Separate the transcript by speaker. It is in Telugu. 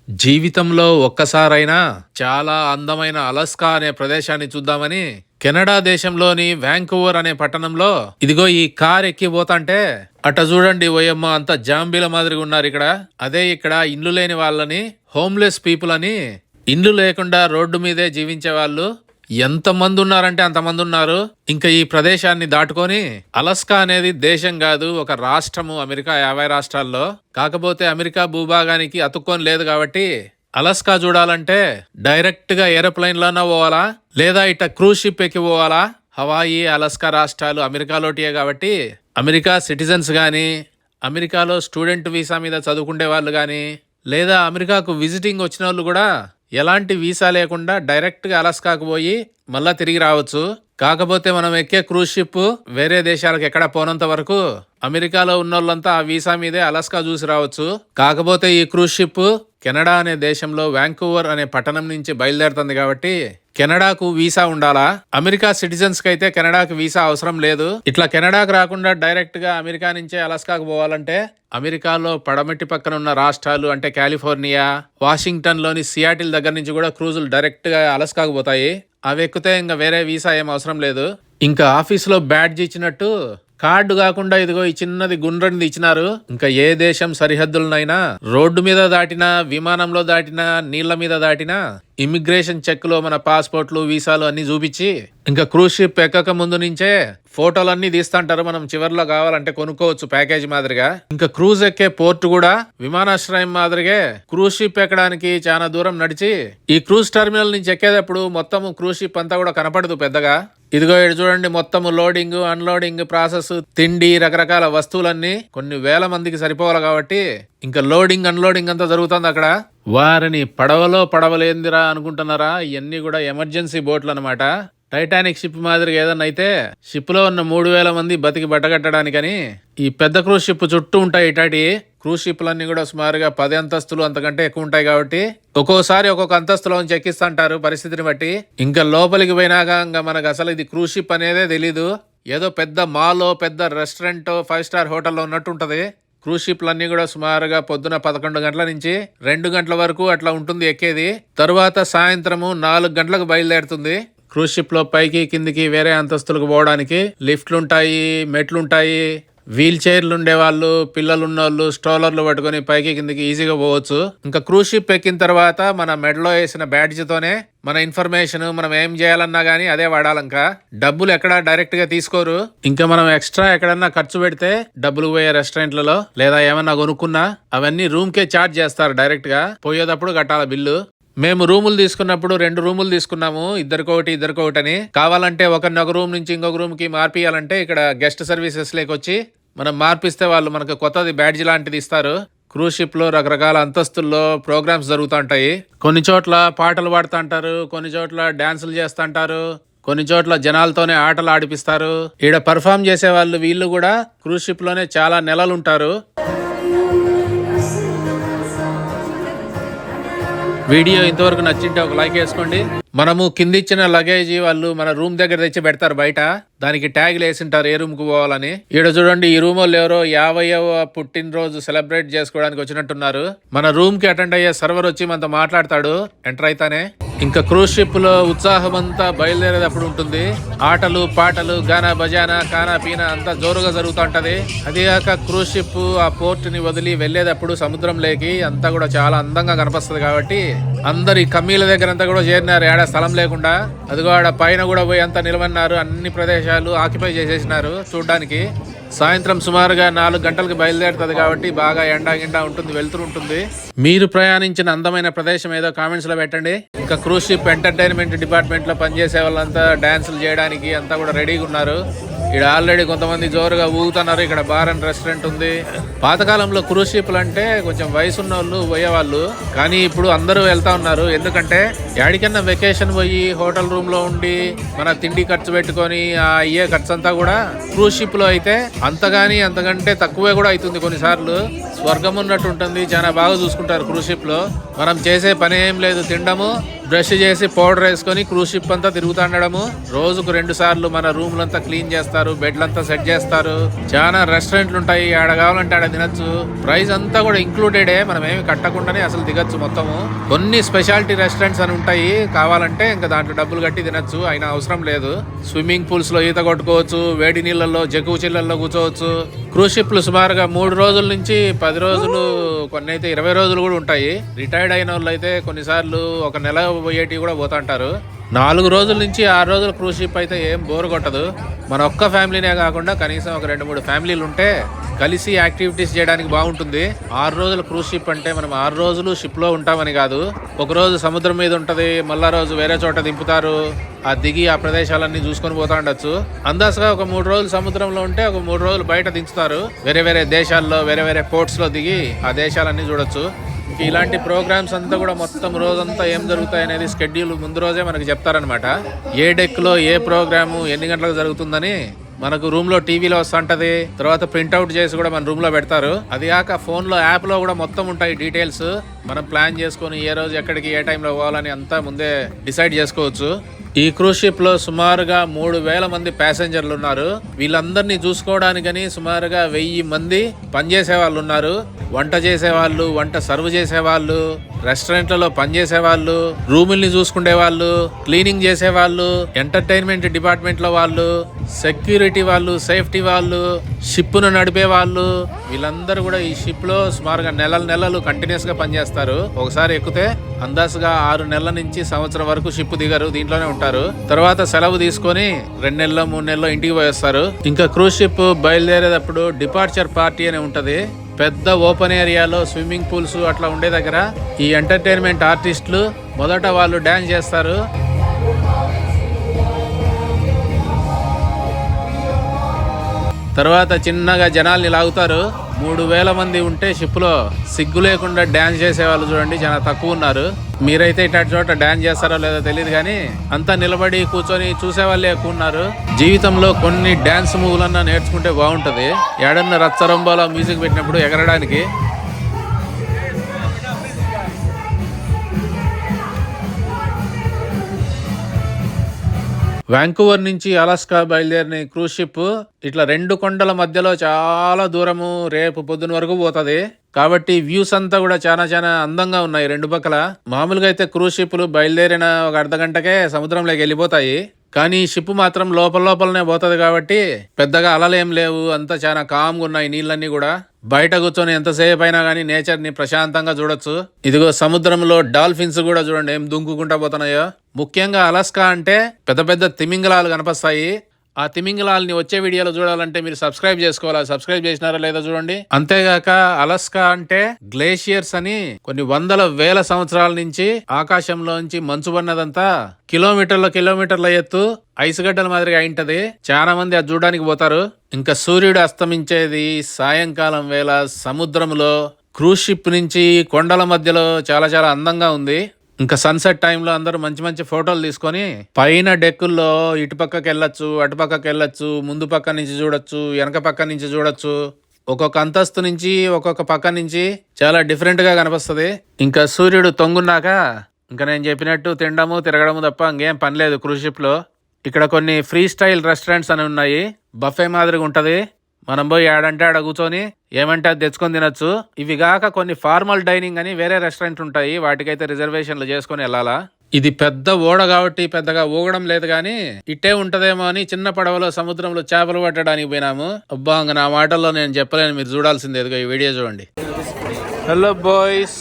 Speaker 1: జీవితంలో ఒక్కసారైనా చాలా అందమైన అలస్కా అనే ప్రదేశాన్ని చూద్దామని కెనడా దేశంలోని వ్యాంకూవర్ అనే పట్టణంలో ఇదిగో ఈ కార్ ఎక్కి పోతాంటే అట్ట చూడండి ఓయమ్మ అంత జాంబీల మాదిరిగా ఉన్నారు ఇక్కడ. అదే ఇక్కడ ఇండ్లు లేని వాళ్ళని హోమ్లెస్ పీపుల్ అని, ఇండ్లు లేకుండా రోడ్డు మీదే జీవించే వాళ్ళు ఎంతమంది ఉన్నారంటే అంతమంది ఉన్నారు. ఇంకా ఈ ప్రదేశాన్ని దాటుకొని అలస్కా అనేది దేశం కాదు, ఒక రాష్ట్రము అమెరికా 50 రాష్ట్రాల్లో. కాకపోతే అమెరికా భూభాగానికి అతుక్కొని లేదు కాబట్టి అలస్కా చూడాలంటే డైరెక్ట్ గా ఏరోప్లైన్ లోనే పోవాలా, లేదా ఇట్లా క్రూజ్ షిప్ ఎక్కి పోవాలా. హవాయి, అలస్కా రాష్ట్రాలు అమెరికాలోటియే కాబట్టి అమెరికా సిటిజన్స్ గాని, అమెరికాలో స్టూడెంట్ వీసా మీద చదువుకునే వాళ్ళు గాని, లేదా అమెరికాకు విజిటింగ్ వచ్చిన వాళ్ళు కూడా ఎలాంటి వీసా లేకుండా డైరెక్ట్ గా అలస్కాకు పోయి మళ్ళా తిరిగి రావచ్చు. కాకపోతే మనం ఎక్కే క్రూజ్ షిప్ వేరే దేశాలకు ఎక్కడ పోనంత వరకు అమెరికాలో ఉన్నోళ్ళంతా ఆ వీసా మీదే అలస్కా చూసి రావచ్చు. కాకపోతే ఈ క్రూజ్ షిప్ కెనడా అనే దేశంలో వ్యాంకూవర్ అనే పట్టణం నుంచి బయలుదేరుతుంది కాబట్టి కెనడాకు వీసా ఉండాలా. అమెరికా సిటిజన్స్ కి అయితే కెనడాకు వీసా అవసరం లేదు. ఇట్లా కెనడాకు రాకుండా డైరెక్ట్ గా అమెరికా నుంచే అలస్కాకు పోవాలంటే అమెరికాలో పడమటి పక్కన ఉన్న రాష్ట్రాలు అంటే కాలిఫోర్నియా, వాషింగ్టన్ లోని సియాటిల్ దగ్గర నుంచి కూడా క్రూజులు డైరెక్ట్ గా అలస్కాకు పోతాయి. అవి ఎక్కితే ఇంకా వేరే వీసా ఏం అవసరం లేదు. ఇంకా ఆఫీసులో బ్యాడ్జ్ ఇచ్చినట్టు కార్డు కాకుండా ఇదిగో ఈ చిన్నది గుండ్రనిది ఇచ్చినారు. ఇంకా ఏ దేశం సరిహద్దులనైనా రోడ్డు మీద దాటినా, విమానంలో దాటినా, నీళ్ల మీద దాటినా ఇమిగ్రేషన్ చెక్ లో మన పాస్పోర్ట్లు, వీసాలు అన్ని చూపించి ఇంకా క్రూజ్ షిప్ ఎక్కక ముందు నుంచే ఫోటోలన్నీ తీస్తాంటారు. మనం చివర్లో కావాలంటే కొనుక్కోవచ్చు ప్యాకేజ్ మాదిరిగా. ఇంకా క్రూజ్ ఎక్కే పోర్ట్ కూడా విమానాశ్రయం మాదిరిగే క్రూజ్ షిప్ ఎక్కడానికి చాలా దూరం నడిచి ఈ క్రూజ్ టెర్మినల్ నుంచి ఎక్కేటప్పుడు మొత్తం క్రూజ్ షిప్ అంతా కూడా కనపడదు పెద్దగా. ఇదిగో ఇక్కడ చూడండి, మొత్తం లోడింగ్, అన్లోడింగ్ ప్రాసెస్, తిండి, రకరకాల వస్తువులన్నీ కొన్ని వేల మందికి సరిపోవాలి కాబట్టి ఇంకా లోడింగ్, అన్లోడింగ్ అంతా జరుగుతుంది అక్కడ. వారిని పడవలేందిరా అనుకుంటున్నారా? ఇవన్నీ కూడా ఎమర్జెన్సీ బోట్లు అనమాట. టైటానిక్ షిప్ మాదిరిగా ఏదన్నా అయితే షిప్ లో ఉన్న 3000 మంది బతికి బట్టగట్టడానికని ఈ పెద్ద క్రూజ్ షిప్ చుట్టూ ఉంటాయి. ఇటాటి క్రూజ్ షిప్లన్నీ కూడా సుమారుగా 10 అంతస్తులు అంతకంటే ఎక్కువ ఉంటాయి కాబట్టి ఒక్కోసారి ఒక్కొక్క అంతస్తులోంచి ఎక్కిస్తుంటారు పరిస్థితిని బట్టి. ఇంకా లోపలికి పోయినాక ఇంకా మనకు అసలు ఇది క్రూజ్ షిప్ అనేదే తెలీదు. ఏదో పెద్ద మాలో, పెద్ద రెస్టారెంట్, 5 స్టార్ హోటల్లో ఉన్నట్టు ఉంటది. క్రూజ్ షిప్లన్నీ కూడా సుమారుగా పొద్దున 11 గంటల నుంచి 2 గంటల వరకు అట్లా ఉంటుంది ఎక్కేది. తరువాత సాయంత్రము 4 గంటలకు బయలుదేరుతుంది. క్రూజ్ షిప్ లో పైకి కిందికి వేరే అంతస్తులకు పోవడానికి లిఫ్ట్లుంటాయి, మెట్లుంటాయి. వీల్ చైర్లు ఉండే వాళ్ళు, పిల్లలు ఉన్న వాళ్ళు స్ట్రోలర్లు పట్టుకుని పైకి కిందికి ఈజీగా పోవచ్చు. ఇంకా క్రూజ్ షిప్ ఎక్కిన తర్వాత మన మెడలో వేసిన బ్యాడ్జ్ తోనే మన ఇన్ఫర్మేషన్, మనం ఏం చేయాలన్నా గానీ అదే వాడాలంకా. డబ్బులు ఎక్కడ డైరెక్ట్ గా తీసుకోరు. ఇంకా మనం ఎక్స్ట్రా ఎక్కడన్నా ఖర్చు పెడితే డబ్బులు పోయే రెస్టారెంట్లలో లేదా ఏమన్నా కొనుక్కున్నా అవన్నీ రూమ్ కే ఛార్జ్ చేస్తారు. డైరెక్ట్ గా పోయేటప్పుడు కట్టాల బిల్లు. మేము రూములు తీసుకున్నప్పుడు 2 రూములు తీసుకున్నాము, ఇద్దరికొకటి అని. కావాలంటే ఒక రూమ్ నుంచి ఇంకొక రూమ్ కి మార్పియాలంటే ఇక్కడ గెస్ట్ సర్వీసెస్ లేకొచ్చి మనం మార్పిస్తే వాళ్ళు మనకు కొత్తది బ్యాడ్జ్ లాంటిది ఇస్తారు. క్రూజ్ షిప్ లో రకరకాల అంతస్తుల్లో ప్రోగ్రామ్స్ జరుగుతుంటాయి. కొన్ని చోట్ల పాటలు పాడుతుంటారు, కొన్ని చోట్ల డాన్సులు చేస్తుంటారు, కొన్ని చోట్ల జనాలతోనే ఆటలు ఆడిపిస్తారు. ఈడ పర్ఫామ్ చేసే వాళ్ళు వీళ్ళు కూడా క్రూజ్ షిప్ లోనే చాలా నెలలు ఉంటారు. వీడియో ఇంతవరకు నచ్చింటే ఒక లైక్ వేసుకోండి. మనము కింద ఇచ్చిన లగేజ్ వాళ్ళు మన రూమ్ దగ్గర తెచ్చి పెడతారు బయట. దానికి ట్యాగ్లు వేసింటారు ఏ రూమ్ కు పోవాలని. ఈడ చూడండి, ఈ రూమ్ వాళ్ళు ఎవరో 50వ పుట్టినరోజు సెలబ్రేట్ చేసుకోవడానికి వచ్చినట్టున్నారు. మన రూమ్ కి అటెండ్ అయ్యే సర్వర్ వచ్చి మనతో మాట్లాడతాడు ఎంటర్ అయితానే. ఇంకా క్రూజ్ షిప్ లో ఉత్సాహం అంతా బయలుదేరేటప్పుడు ఉంటుంది. ఆటలు, పాటలు, గానా బజానా, కానా పీనా అంతా జోరుగా జరుగుతుంటది. అదేగాక క్రూజ్ షిప్ ఆ పోర్ట్ ని వదిలి వెళ్లేటప్పుడు సముద్రంలోకి అంతా కూడా చాలా అందంగా కనిపిస్తుంది కాబట్టి అందరు ఈ కమ్మీల దగ్గర అంతా కూడా చేరినారు ఏడా స్థలం లేకుండా. అదిగో ఆడ పైన కూడా పోయి అంతా నిలవన్నారు. అన్ని ప్రదేశాలు ఆక్యుపై చేసేసినారు చూడ్డానికి. సాయంత్రం సుమారుగా 4 గంటలకు బయలుదేరుతుంది కాబట్టి బాగా ఎండా ఉంటుంది, వెళ్తూ ఉంటుంది. మీరు ప్రయాణించిన అందమైన ప్రదేశం ఏదో కామెంట్స్ లో పెట్టండి. ఇంకా క్రూజ్ షిప్ ఎంటర్టైన్మెంట్ డిపార్ట్మెంట్ లో పనిచేసే వాళ్ళంతా డాన్సులు చేయడానికి అంతా కూడా రెడీగా ఉన్నారు. ఇక్కడ ఆల్రెడీ కొంతమంది జోరుగా ఊగుతున్నారు. ఇక్కడ బార్ అండ్ రెస్టారెంట్ ఉంది. పాతకాలంలో క్రూజ్ షిప్లు అంటే కొంచెం వయసున్న వాళ్ళు పోయేవాళ్ళు, కానీ ఇప్పుడు అందరూ వెళ్తా ఉన్నారు. ఎందుకంటే ఎక్కడికన్నా వెకేషన్ పోయి హోటల్ రూమ్ లో ఉండి మన తిండి ఖర్చు పెట్టుకొని ఆ అయ్యే ఖర్చు అంతా కూడా క్రూజ్ షిప్ లో అయితే అంతకంటే తక్కువే కూడా అవుతుంది. కొన్నిసార్లు స్వర్గం ఉన్నట్టు ఉంటుంది. చాలా బాగా చూసుకుంటారు క్రూజ్ షిప్ లో. మనం చేసే పని ఏం లేదు, తినడము, బ్రష్ చేసి పౌడర్ వేసుకొని క్రూజ్ షిప్ అంతా తిరుగుతుండడము. రోజుకు 2 సార్లు మన రూమ్లంతా క్లీన్ చేస్తారు, బెడ్లంతా సెట్ చేస్తారు. చాలా రెస్టారెంట్లు ఉంటాయి, ఆడ కావాలంటే ఆడ తినచ్చు. ప్రైస్ అంతా కూడా ఇంక్లూడెడే, మనం ఏమి కట్టకుండానే అసలు దిగచ్చు మొత్తము. కొన్ని స్పెషాలిటీ రెస్టారెంట్స్ అని ఉంటాయి, కావాలంటే ఇంకా దాంట్లో డబ్బులు కట్టి తినచ్చు, అయినా అవసరం లేదు. స్విమ్మింగ్ పూల్స్ లో ఈత కొట్టుకోవచ్చు, వేడి నీళ్ళల్లో జగ్గు చిల్లల్లో కూర్చోవచ్చు. క్రూజ్ షిప్లు సుమారుగా 3 రోజుల నుంచి 10 రోజులు, కొన్ని అయితే 20 రోజులు కూడా ఉంటాయి. రిటైర్డ్ అయిన వాళ్ళు అయితే కొన్నిసార్లు 1 నెల పోయేటి కూడా పోతుంటారు. 4 రోజుల నుంచి 6 రోజుల క్రూజ్ షిప్ అయితే ఏం బోర్ కొట్టదు. మన ఒక్క ఫ్యామిలీనే కాకుండా కనీసం ఒక 2-3 ఫ్యామిలీలు ఉంటే కలిసి యాక్టివిటీస్ చేయడానికి బాగుంటుంది. 6 రోజుల క్రూజ్ షిప్ అంటే మనం 6 రోజులు షిప్ లో ఉంటామని కాదు. ఒక రోజు సముద్రం మీద ఉంటది, మళ్ళా రోజు వేరే చోట దింపుతారు. ఆ దిగి ఆ ప్రదేశాలన్నీ చూసుకొని పోతా ఉండొచ్చు. అందాజుగా ఒక 3 రోజులు సముద్రంలో ఉంటే ఒక 3 రోజులు బయట దించుతారు. వేరే వేరే దేశాల్లో వేరే వేరే పోర్ట్స్ లో దిగి ఆ దేశాలన్నీ చూడొచ్చు. ఇలాంటి ప్రోగ్రామ్స్ అంతా కూడా మొత్తం రోజంతా ఏం జరుగుతాయి అనేది స్కెడ్యూల్ ముందు రోజే మనకి చెప్తారనమాట. ఏ డెక్ లో ఏ ప్రోగ్రాము ఎన్ని గంటలకు జరుగుతుందని మనకు రూమ్ లో టీవీలో వస్తుంటది. తర్వాత ప్రింట్అవుట్ చేసి కూడా మన రూమ్ లో పెడతారు. అది కాక ఫోన్ లో యాప్ లో కూడా మొత్తం ఉంటాయి డీటెయిల్స్. మనం ప్లాన్ చేసుకుని ఏ రోజు ఎక్కడికి ఏ టైంలో పోవాలని అంతా ముందే డిసైడ్ చేసుకోవచ్చు. ఈ క్రూజ్ షిప్ లో సుమారుగా 3000 మంది ప్యాసింజర్లు ఉన్నారు. వీళ్ళందరినీ చూసుకోవడానికని సుమారుగా 1000 మంది పనిచేసే వాళ్ళు ఉన్నారు. వంట చేసేవాళ్ళు, వంట సర్వ్ చేసేవాళ్ళు, రెస్టారెంట్లలో పనిచేసే వాళ్ళు, రూముల్ని చూసుకునే వాళ్ళు, క్లీనింగ్ చేసే వాళ్ళు, ఎంటర్టైన్మెంట్ డిపార్ట్మెంట్ లో వాళ్ళు, సెక్యూరిటీ వాళ్ళు, సేఫ్టీ వాళ్ళు, షిప్ ను నడిపే వాళ్ళు, వీళ్ళందరూ కూడా ఈ షిప్ లో సుమారుగా నెలలు కంటిన్యూస్ గా పనిచేస్తారు. ఒకసారి ఎక్కితే అందాజుగా 6 నెలల నుంచి సంవత్సరం వరకు షిప్ దిగరు, దీంట్లోనే ఉంటారు. తర్వాత సెలవు తీసుకొని 2 నెలలు 3 నెలలు ఇంటికి పోయేస్తారు. ఇంకా క్రూజ్ షిప్ బయలుదేరేటప్పుడు డిపార్చర్ పార్టీ అని ఉంటది. పెద్ద ఓపెన్ ఏరియాలో స్విమ్మింగ్ పూల్స్ అట్లా ఉండే దగ్గర ఈ ఎంటర్టైన్మెంట్ ఆర్టిస్టులు మొదట వాళ్ళు డాన్స్ చేస్తారు. తర్వాత చిన్నగా జనాల్ని లాగుతారు. 3000 మంది ఉంటే షిప్ లో సిగ్గు లేకుండా డాన్స్ చేసేవాళ్ళు చూడండి చాలా తక్కువ ఉన్నారు. మీరైతే ఇట్లాంటి చోట డాన్స్ చేస్తారో లేదో తెలియదు కానీ అంతా నిలబడి కూర్చొని చూసే వాళ్ళే ఎక్కువ ఉన్నారు. జీవితంలో కొన్ని డాన్స్ మూవ్లన్నా నేర్చుకుంటే బాగుంటది. ఏడన్నా రచ్చరంబాలో మ్యూజిక్ పెట్టినప్పుడు ఎగరడానికి. వాంకూవర్ నుంచి అలాస్కా బయలుదేరిన క్రూజ్ షిప్ ఇట్లా 2 కొండల మధ్యలో చాలా దూరము రేపు పొద్దున వరకు పోతుంది. కాబట్టి వ్యూస్ అంతా కూడా చాలా అందంగా ఉన్నాయి 2 పక్కల. మామూలుగా అయితే క్రూజ్ షిప్లు బయలుదేరిన ఒక అర్ధగంటకే సముద్రంలోకి వెళ్ళిపోతాయి. కానీ ఈ షిప్ మాత్రం లోపలనే పోతుంది కాబట్టి పెద్దగా అలలేం లేవు, అంతా చాలా కామ్గా ఉన్నాయి. నీళ్ళన్నీ కూడా బయట కూర్చొని ఎంతసేపు అయినా కానీ నేచర్ ని ప్రశాంతంగా చూడొచ్చు. ఇదిగో సముద్రంలో డాల్ఫిన్స్ కూడా చూడండి ఏం దుంకుకుంటా పోతున్నాయో. ముఖ్యంగా అలాస్కా అంటే పెద్ద పెద్ద తిమింగలాలు కనిపిస్తాయి. ఆ తిమింగలాల్ని వచ్చే వీడియోలో చూడాలంటే మీరు సబ్స్క్రైబ్ చేసుకోవాలి. సబ్స్క్రైబ్ చేసినారా లేదా చూడండి. అంతేగాక అలాస్కా అంటే గ్లేషియర్స్ అని కొన్ని వందల వేల సంవత్సరాల నుంచి ఆకాశంలోంచి మంచు పడినదంతా కిలోమీటర్ల ఎత్తు ఐస్ గడ్డల మాదిరిగా అయింటది. చాలా మంది అది చూడడానికి పోతారు. ఇంకా సూర్యుడు అస్తమించేది సాయంకాలం వేళ సముద్రంలో క్రూజ్ షిప్ నుంచి కొండల మధ్యలో చాలా అందంగా ఉంది. ఇంకా సన్సెట్ టైంలో అందరూ మంచి ఫోటోలు తీసుకొని పైన డెక్కుల్లో ఇటుపక్కకి వెళ్ళొచ్చు, అటుపక్కకి వెళ్ళొచ్చు, ముందు పక్క నుంచి చూడొచ్చు, వెనక పక్క నుంచి చూడొచ్చు. ఒక్కొక్క అంతస్తు నుంచి ఒక్కొక్క పక్క నుంచి చాలా డిఫరెంట్ గా కనిపిస్తుంది. ఇంకా సూర్యుడు తొంగున్నాక ఇంకా నేను చెప్పినట్టు తినడము తిరగడము తప్ప ఇంకేం పని లేదు క్రూజ్ షిప్ లో. ఇక్కడ కొన్ని ఫ్రీ స్టైల్ రెస్టారెంట్స్ అని ఉన్నాయి. బఫే మాదిరిగా ఉంటది. మనం పోయి ఆడంటే ఆడ కూర్చొని ఏమంటే అది తెచ్చుకొని తినొచ్చు. ఇవి కాక కొన్ని ఫార్మల్ డైనింగ్ అని వేరే రెస్టారెంట్ ఉంటాయి, వాటికైతే రిజర్వేషన్లు చేసుకుని వెళ్ళాలా. ఇది పెద్ద ఓడ కాబట్టి పెద్దగా ఊగడం లేదు కానీ ఇట్టే ఉంటదేమో అని చిన్న పడవలో సముద్రంలో చేపలు పట్టడానికి పోయినాము. అబ్బా నా మాటల్లో నేను చెప్పలేను, మీరు చూడాల్సిందే. ఈ వీడియో చూడండి. Hello boys.